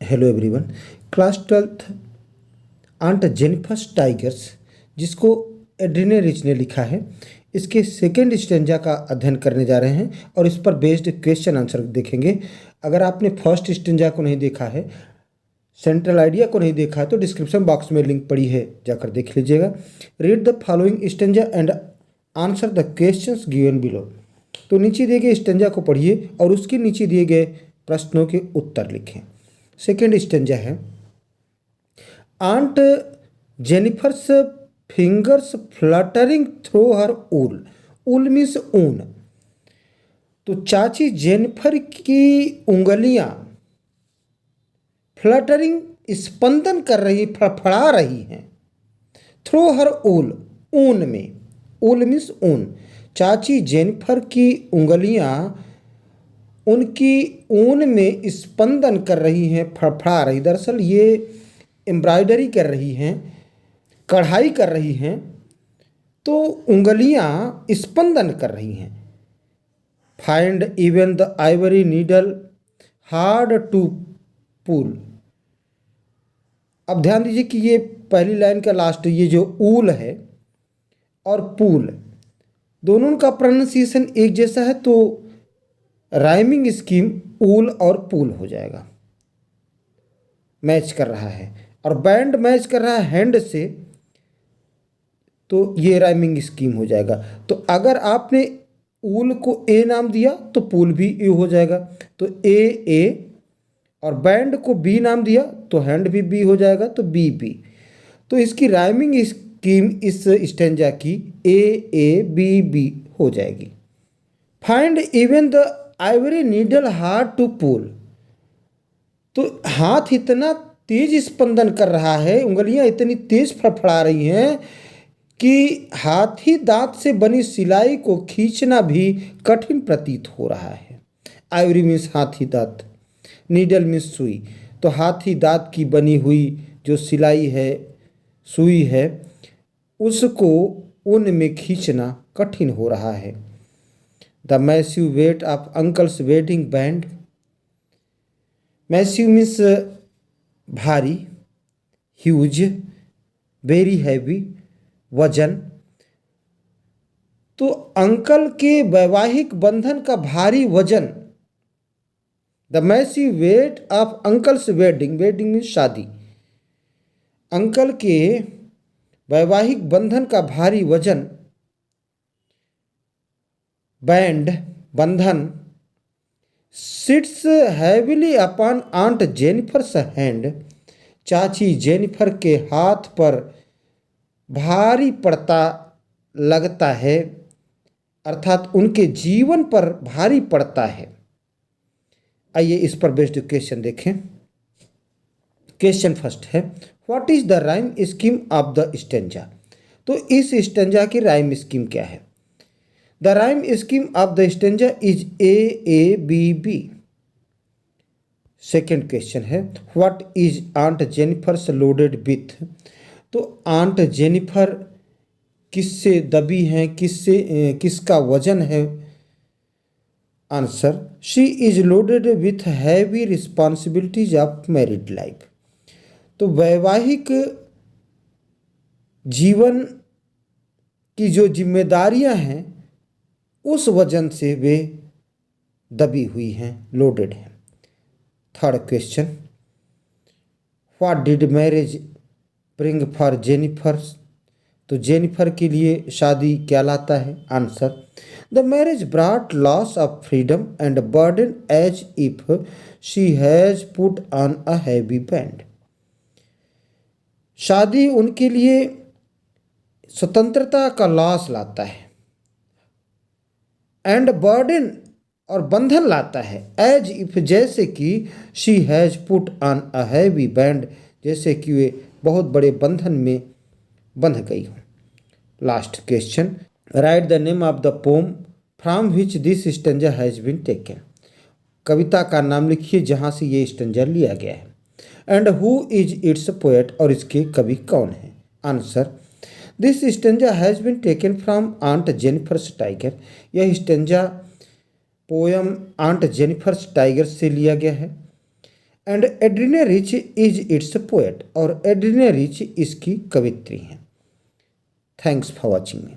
Hello everyone. Class 12th aunt Jennifer's tigers, जिसको Adrienne rich ने लिखा है, इसके सेकेंड स्टेंजा का अध्ययन करने जा रहे हैं और इस पर बेस्ड क्वेश्चन आंसर देखेंगे। अगर आपने फर्स्ट स्टेंजा को नहीं देखा है, सेंट्रल आइडिया को नहीं देखा है, तो डिस्क्रिप्शन बॉक्स में लिंक पड़ी है, जाकर देख लीजिएगा। Read the following stanza and answer the questions given below. तो नीचे दिए गए स्टेंजा को पढ़िए और उसके नीचे दिए गए प्रश्नों के उत्तर लिखें। सेकेंड स्टेंजा है, aunt Jennifer's fingers fluttering through her wool. Wool means ऊन। तो चाची जेनिफर की उंगलियां फ्लटरिंग स्पंदन कर रही, फड़फड़ा रही हैं। थ्रू हर ऊल, ऊन में। ऊल मीन्स ऊन। चाची जेनिफर की उंगलियां उनकी ऊन में स्पंदन कर रही हैं, फड़फड़ा रही। दरअसल ये एम्ब्रॉयडरी कर रही हैं, कढ़ाई कर रही हैं, तो उंगलियां स्पंदन कर रही हैं। Find even the ivory needle hard to pull. अब ध्यान दीजिए कि ये पहली लाइन का लास्ट, ये जो ऊल है और पूल, दोनों का प्रोनाउंसिएशन एक जैसा है, तो राइमिंग स्कीम ऊल और पूल हो जाएगा। मैच कर रहा है और बैंड मैच कर रहा है हैंड से, तो ये राइमिंग स्कीम हो जाएगा। तो अगर आपने ऊल को ए नाम दिया तो पूल भी ए हो जाएगा, तो ए, और बैंड को बी नाम दिया तो हैंड भी बी हो जाएगा, तो बी। तो इसकी राइमिंग स्कीम इस स्टेंजा की ए बी हो जाएगी। Find even the ivory needle hard to pull. तो हाथ इतना तेज स्पंदन कर रहा है, उंगलियां इतनी तेज फड़फड़ा रही हैं कि हाथी दांत से बनी सिलाई को खींचना भी कठिन प्रतीत हो रहा है। आइवरी मीन्स हाथी दांत, नीडल मीन्स सुई। तो हाथी दांत की बनी हुई जो सिलाई है, सुई है, उसको ऊन में खींचना कठिन हो रहा है। The massive weight of uncle's wedding band. Massive means भारी, ह्यूज, वेरी हैवी, वजन। तो अंकल के वैवाहिक बंधन का भारी वजन। The massive weight of uncle's wedding, wedding means शादी। अंकल के वैवाहिक बंधन का भारी वजन, बैंड, बंधन, sits heavily upon aunt Jennifer's hand. चाची जेनिफर के हाथ पर भारी पड़ता लगता है, अर्थात उनके जीवन पर भारी पड़ता है। आइए इस पर बेस्ड क्वेश्चन देखें। क्वेश्चन फर्स्ट है, what is the rhyme scheme of the stanza. तो इस स्टेंजा की राइम स्कीम क्या है? The rhyme scheme of the stanza is A B B. Second question है, what is aunt Jennifer's loaded with. तो aunt Jennifer किससे दबी हैं, किसका वजन है? Answer, she is loaded with heavy responsibilities of married life. तो वैवाहिक जीवन की जो जिम्मेदारियां हैं, उस वजन से वे दबी हुई हैं, लोडेड हैं। Third question, what did marriage bring for Jennifer. तो जेनिफर के लिए शादी क्या लाता है? Answer, the marriage brought loss of freedom and burden as if she has put on a heavy band. शादी उनके लिए स्वतंत्रता का लॉस लाता है, एंड बर्डन और बंधन लाता है, एज इफ जैसे कि she has put on a heavy band, जैसे कि वे बहुत बड़े बंधन में बंध गई हो। Last question, write the name of the poem from which this stanza has been taken. कविता का नाम लिखिए जहाँ से ये स्टेंजा लिया गया है। And who is its poet, और इसके कवि कौन है? Answer, this stanza has been taken from aunt Jennifer's tiger. यह stanza poem aunt Jennifer's tiger से लिया गया है। And Adrienne Rich is its poet, और एड्रीना रिच इसकी कवित्री हैं। Thanks for watching me.